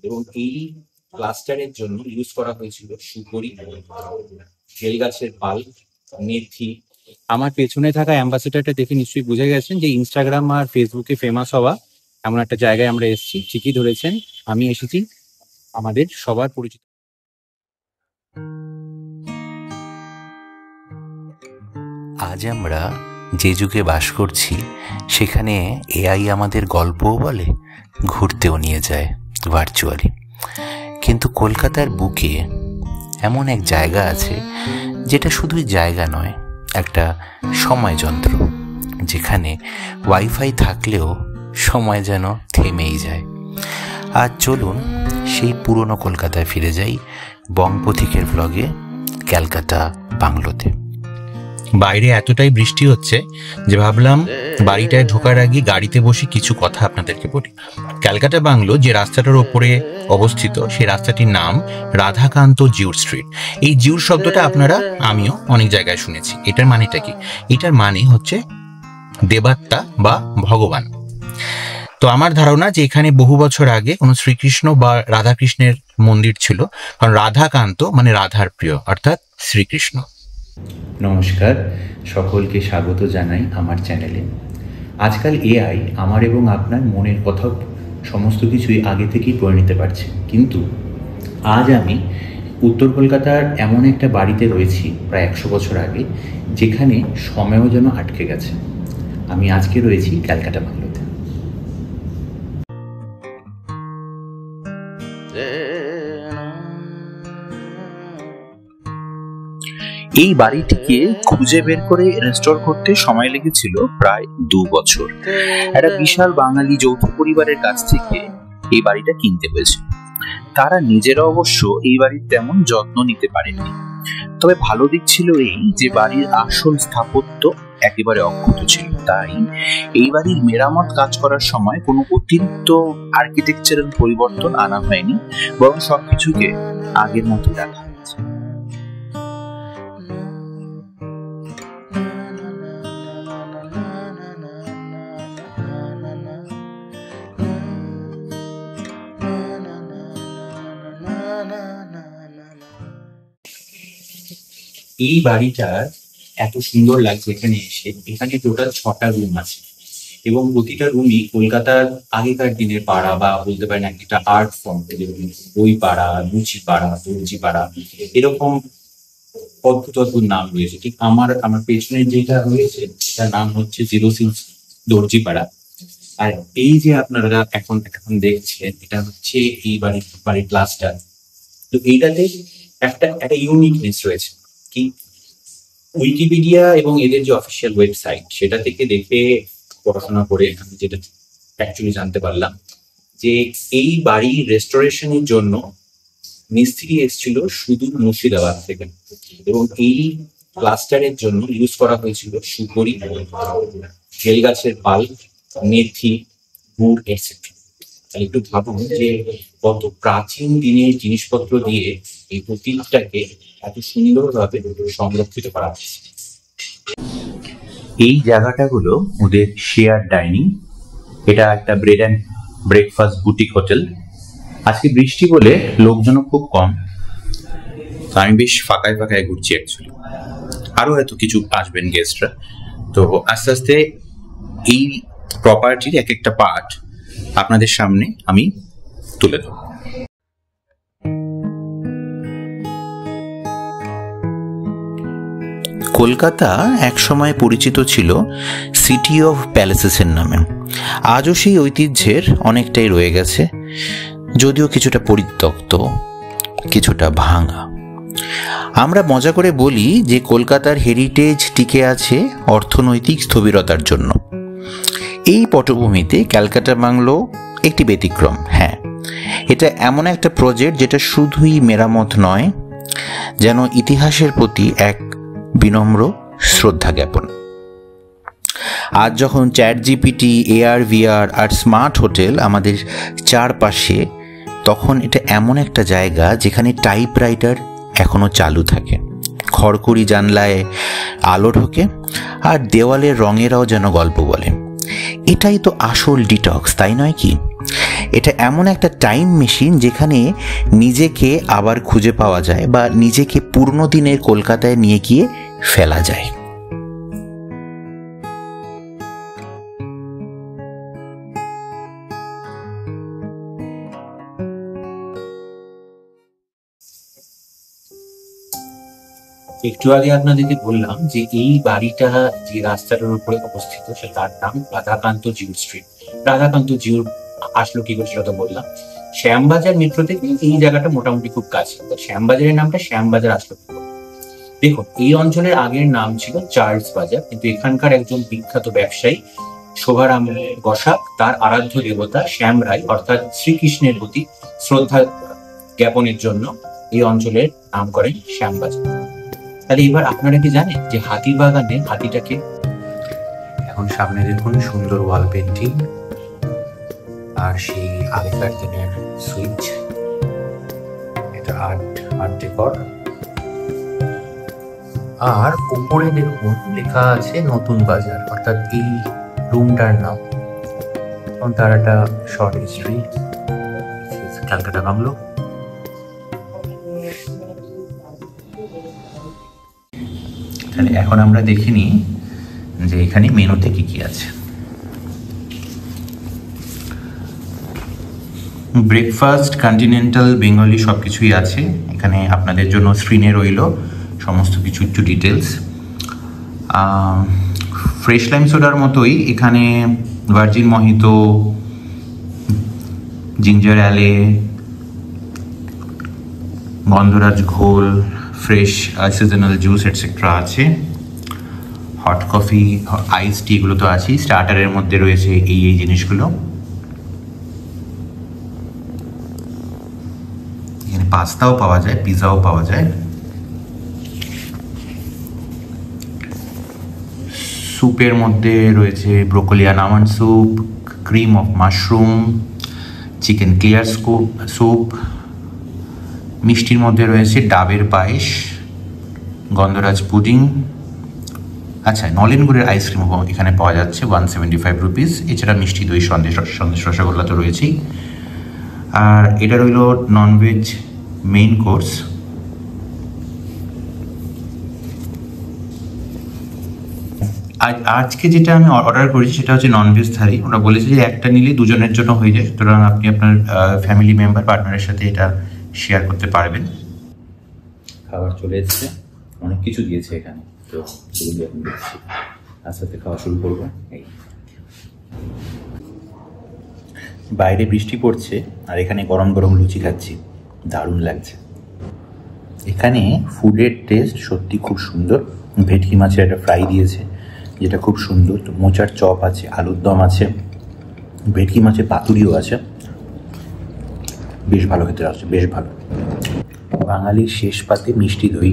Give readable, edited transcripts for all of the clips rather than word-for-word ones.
এবং এই প্লাস্টারের জন্য ইউজ করা হয়েছিল সুপারি, বেল গাছের পাল, মেথি। আমার পেছনে থাকা অ্যাম্বাসেডারটা দেখে নিশ্চয়ই বুঝে গেছেন যে ইনস্টাগ্রাম আর ফেসবুকে ফেমাস হওয়া এমন একটা জায়গায় আমরা এসেছি। ঠিকই ধরেছেন, আমি এসেছি আমাদের সবার পরিচিত। আজ আমরা যে যুগে বাস করছি সেখানে এআই আমাদের গল্পও বলে, ঘুরতেও নিয়ে যায় ভার্চুয়ালি। কিন্তু কলকাতার বুকে এমন এক জায়গা আছে যেটা শুধুই জায়গা নয়, একটা সময় যন্ত্র, যেখানে ওয়াইফাই থাকলেও সময় যেন থেমেই যায়। আজ চলুন সেই পুরনো কলকাতায় ফিরে যাই বংপথিকের ব্লগে ক্যালকাটা বাংলোতে। বাইরে এতটাই বৃষ্টি হচ্ছে যে ভাবলাম বাড়িটায় ঢোকার আগে গাড়িতে বসে কিছু কথা আপনাদেরকে বলি। ক্যালকাটা বাংলো যে রাস্তাটার ওপরে অবস্থিত, সেই রাস্তাটির নাম রাধাকান্ত জিউর স্ট্রিট। এই জিউর শব্দটা আপনারা, আমিও অনেক জায়গায় শুনেছি। এটার মানেটা কি? এটার মানে হচ্ছে দেবাত্মা বা ভগবান। তো আমার ধারণা যে এখানে বহু বছর আগে কোনো শ্রীকৃষ্ণ বা রাধাকৃষ্ণের মন্দির ছিল, কারণ রাধাকান্ত মানে রাধার প্রিয়, অর্থাৎ শ্রীকৃষ্ণ। নমস্কার, সকলকে স্বাগত জানাই আমার চ্যানেলে। আজকাল এআই আমার এবং আপনার মনের কথা সমস্ত কিছুই আগে থেকেই পড়ে নিতে পারছে, কিন্তু আজ আমি উত্তর কলকাতার এমন একটা বাড়িতে রয়েছি প্রায় 100 বছর আগে, যেখানে সময়ও যেন আটকে গেছে। আমি আজকে রয়েছি ক্যালকাটা বাংলোতে। এই বাড়িটিকে খুঁজে বের করে রেস্টোর করতে সময় লেগেছিল প্রায় 2 বছর। একটা বিশাল বাঙালি যৌথ পরিবারের কাছ থেকে এই বাড়িটা কিনতে হয়েছিল। তারা নিজেরা অবশ্য এই বাড়ির তেমন যত্ন নিতে পারেননি। তবে ভালো দিক ছিল এই যে বাড়ির আসল স্থাপত্য একেবারে অক্ষত ছিল। তাই এই বাড়ির মেরামত কাজ করার সময় কোনো অতিরিক্ত আর্কিটেকচারাল পরিবর্তন আনা হয়নি, বরং সবকিছুকে আগের মতো রাখা হয়েছে। এই বাড়িটার এত সুন্দর লাগছে এখানে এসে। এখানে টোটাল 6টা রুম আছে এবং প্রতিটা রুমই কলকাতার আগেকার দিনের পাড়া, বা বলতে পারেন একটা আর্ট ফর্ম, বই পাড়া, লুচি পাড়া, দর্জি পাড়া, এরকম অদ্ভুত অদ্ভুত নাম রয়েছে। ঠিক আমার পেছনে যেটা রয়েছে সেটার নাম হচ্ছে 06 দর্জি পাড়া। আর এই যে আপনারা এখন দেখছেন, এটা হচ্ছে এই বাড়ির প্লাস্টার। তো এইটাতে একটা ইউনিকনেস রয়েছে। কি উইকিপিডিয়া এবং এদের যে অফিসিয়াল ওয়েবসাইট, সেটা থেকে দেখে পড়াশোনা করে আমি যেটা অ্যাকচুয়ালি জানতে পারলাম যে এই বাড়ির রেস্টোরেশনের জন্য মিস্ত্রি এসেছিল সুদূর মুর্শিদাবাদ থেকে, এবং এই প্লাস্টারের জন্য ইউজ করা হয়েছিল সুপারি, বেল গাছের পাল, মেথি, গুড় এটসেট্রা। একটু ভাবুন যে কত প্রাচীন দিনের জিনিসপত্র দিয়ে এই প্রতীকটাকে এত সুন্দরভাবে সংরক্ষিত করা হয়েছে। এই জায়গাটা হলো ওদের শেয়ার ডাইনিং। এটা একটা bread and breakfast boutique hotel. আজকে বৃষ্টি বলে লোকজনও খুব কম, তো আমি বেশ ফাঁকায় ফাঁকায় ঘুরছি অ্যাকচুয়ালি। আরও হয়তো কিছু আসবেন গেস্টরা। তো আস্তে আস্তে এই প্রপার্টির এক একটা পার্ট আপনাদের সামনে আমি তুলে দেব। কলকাতা একসময় পরিচিত ছিল সিটি অফ প্যালেসেসের নামে। আজও সেই ঐতিহ্যের অনেকটাই রয়ে গেছে, যদিও কিছুটা পরিত্যক্ত, কিছুটা ভাঙা। আমরা মজা করে বলি যে কলকাতার হেরিটেজ টিকে আছে অর্থনৈতিক স্থবিরতার জন্য। এই পটভূমিতে ক্যালকাটা বাংলো একটি ব্যতিক্রম। হ্যাঁ, এটা এমন একটা প্রজেক্ট যেটা শুধুই মেরামত নয়, যেন ইতিহাসের প্রতি এক বিনম্র শ্রদ্ধা জ্ঞাপন। আজ যখন চ্যাট জিপিটি, এআর, ভিআর আর স্মার্ট হোটেল আমাদের চারপাশে, তখন এটা এমন একটা জায়গা যেখানে টাইপরাইটার এখনো চালু থাকে, খড়কুড়ি জানলায় আলো ঢোকে, আর দেওয়ালের রঙেরাও যেন গল্প বলে। এটাই তো আসল ডিটক্স, তাই নয় কি? এটা এমন একটা টাইম মেশিন যেখানে নিজেকে আবার খুঁজে পাওয়া যায় বা নিজেকে পুরনো দিনের কলকাতায় নিয়ে গিয়ে ফেলা যায়। একটু আগে আপনাদেরকে বললাম যে এই বাড়িটা যে রাস্তাটার উপরে অবস্থিত সে তার নাম রাধাকান্ত জিউ স্ট্রিট। রাধাকান্ত জিউ আসলো কি করে সেটা তো বললাম। শ্যামবাজার মেট্রো থেকে এই জায়গাটা মোটামুটি খুব কাছে, তো শ্যামবাজারের নামটা শ্যামবাজার আসলো কি করে? দেখুন, এই অঞ্চলের আগের নাম ছিল চার্লস বাজার, কিন্তু এখানকার একজন বিখ্যাত ব্যবসায়ী শোভারাম বসাক তার আরাধ্য দেবতা শ্যাম রায় অর্থাৎ শ্রীকৃষ্ণের প্রতি শ্রদ্ধা জ্ঞাপনের জন্য এই অঞ্চলের নাম করেন শ্যামবাজার। তাহলে এবার আপনারা কি জানেন যে হাতিবাগানে হাতিটাকে? এখন সামনে দেখুন সুন্দর ওয়াল পেন্টিং আর সেই আগেকার দিনের সুইচ, এটা আর্ট ডেকর। আর উপরে দেখুন লেখা আছে নতুন বাজার, অর্থাৎ এই রুমটার নাম। এবং তার একটা শর্ট হিস্ট্রি, ক্যালকাটা বাংলো। তাহলে এখন আমরা দেখে নিই যে এখানে মেনুতে কি কি আছে। ব্রেকফাস্ট, কন্টিনেন্টাল, বেঙ্গলি সব কিছুই আছে এখানে আপনাদের জন্য। স্ক্রিনে রইল সমস্ত কিছু একটু ডিটেলস। ফ্রেশ লাইম সোডার মতোই এখানে ভার্জিন মহিতো, জিঞ্জার অ্যালে, গন্ধরাজ ঘোল, ফ্রেশ সিজনাল জুস এটসেট্রা আছে। হট কফি, আইস টি এগুলো তো আছেই। স্টার্টারের মধ্যে রয়েছে এই জিনিসগুলো। এখানে পাস্তাও পাওয়া যায়, পিৎজাও পাওয়া যায়। স্যুপের মধ্যে রয়েছে broccoli and almond soup, cream of mushroom, chicken clear soup. মিষ্টির মধ্যে রয়েছে ডাবের পায়েস, গন্ধরাজ পুডিং। আচ্ছা, নলেন গুড়ের আইসক্রিম এখানে পাওয়া যাচ্ছে 175 রুপিস। এছাড়া মিষ্টি দই, সন্দেশ রসগোল্লা তো রয়েছেই। আর এটা রইল ননভেজ মেইন কোর্স। আজকে যেটা আমি অর্ডার করেছি সেটা হচ্ছে ননভেজ থালি। ওরা বলেছে যে একটা নিলে দুজনের জন্য হয়ে যায়, সুতরাং আপনি আপনার ফ্যামিলি মেম্বার, পার্টনারের সাথে এটা শেয়ার করতে পারবেন। খাবার চলে এসছে, অনেক কিছু দিয়েছে এখানে, তো সেগুলি এখন দেখছি। আস্তে আস্তে খাওয়া শুরু করবো। বাইরে বৃষ্টি পড়ছে আর এখানে গরম গরম লুচি খাচ্ছি, দারুণ লাগছে। এখানে ফুডের টেস্ট সত্যি খুব সুন্দর। ভেটকি মাছের একটা ফ্রাই দিয়েছে যেটা খুব সুন্দর। তো মোচার চপ আছে, আলুর দম আছে, ভেটকি মাছের পাতুরিও আছে। বেশ ভালো খেতে লাগছে, বেশ ভালো। বাঙালির শেষ পাতে মিষ্টি দই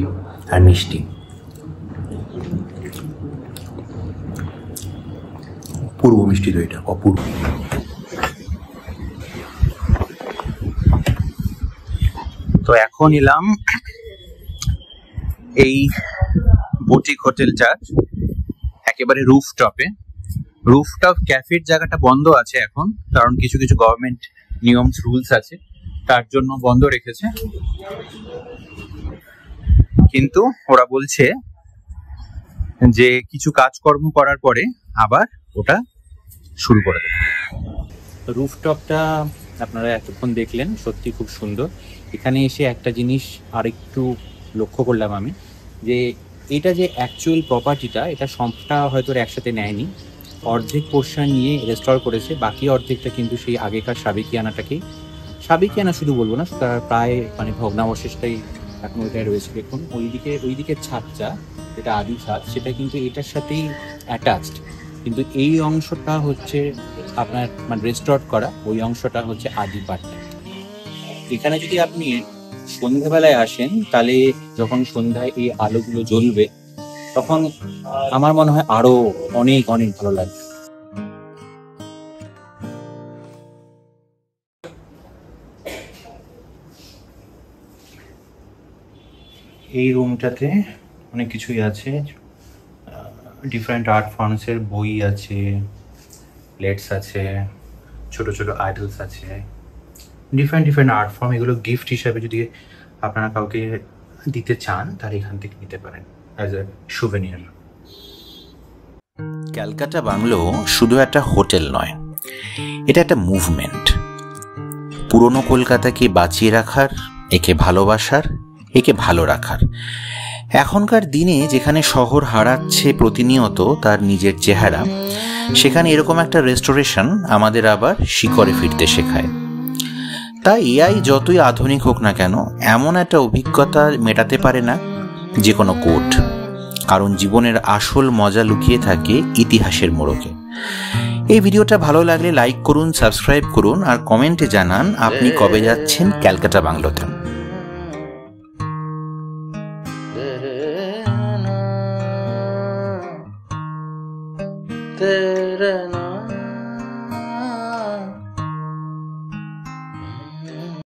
আর মিষ্টি। অপূর্ব মিষ্টি দইটা, অপূর্ব। তো এখন এলাম এই বুটিক হোটেলটার একেবারে রুফটপে। রুফটপ ক্যাফের জায়গাটা বন্ধ আছে এখন, কারণ কিছু কিছু গভর্নমেন্ট নিয়মস রুলস আছে, তার জন্য বন্ধ রেখেছে। কিন্তু ওরা বলছে যে কিছু কাজকর্ম করার পরে আবার ওটা শুরু করে দেবে। রুফটপটা আপনারা এতক্ষণ দেখলেন, সত্যি খুব সুন্দর। এখানে এসে একটা জিনিস আরেকটু লক্ষ্য করলাম আমি, যে এটা যে অ্যাকচুয়াল প্রপার্টিটা, এটা সবটা হয়তো একসাথে নেয়নি, অর্ধেক পোর্শন নিয়ে রেস্টোর করেছে, বাকি অর্ধেকটা কিন্তু সেই আগেকার সাবেকিয়ানাটাকেই, সাবেকিয়ানা শুধু বলবো না, তার প্রায় মানে ভগ্নাবশেষটাই এখন ওইটাই রয়েছে। দেখুন ওইদিকে ছাদটা, যেটা আদি ছাদ, সেটা কিন্তু এটার সাথেই অ্যাটাচড, কিন্তু এই অংশটা হচ্ছে আপনার মানে রেস্টোর করা, ওই অংশটা হচ্ছে আদি পার্টটা। এখানে যদি আপনি সন্ধ্যাবেলায় আসেন, তাহলে যখন সন্ধ্যায় এই আলোগুলো জ্বলবে, তখন আমার মনে হয় আরো অনেক অনেক ভালো লাগবে। এই রুমটাতে অনেক কিছুই আছে, ডিফারেন্ট আর্ট ফর্মসের বই আছে, প্লেটস আছে, ছোট ছোট আইডলস আছে, ডিফারেন্ট আর্ট ফর্ম। এগুলো গিফট হিসাবে যদি আপনারা কাউকে দিতে চান তাহলে এখান থেকে নিতে পারেন as a souvenir. Calcutta bungalow শুধু একটা হোটেল নয়, এটা একটা মুভমেন্ট। পুরনো কলকাতাকে বাঁচিয়ে রাখার, একে ভালোবাসার, একে ভালো রাখার। এখনকার দিনে যেখানে শহর হারাচ্ছে প্রতিনিয়ত তার নিজের চেহারা, সেখানে এরকম একটা রেস্টোরেশন আমাদের আবার শিকড়ে ফিরতে শেখায়। তাই এআই যতই আধুনিক হোক না কেন, এমন একটা অভিজ্ঞতা মেটাতে পারে না যে কোনো কোড। কারণ জীবনের আসল মজা লুকিয়ে থাকে ইতিহাসের মোড়কে। এই ভিডিওটা ভালো লাগলে লাইক করুন, সাবস্ক্রাইব করুন, আর কমেন্টে জানান আপনি কবে যাচ্ছেন ক্যালকাটা বাংলোতে।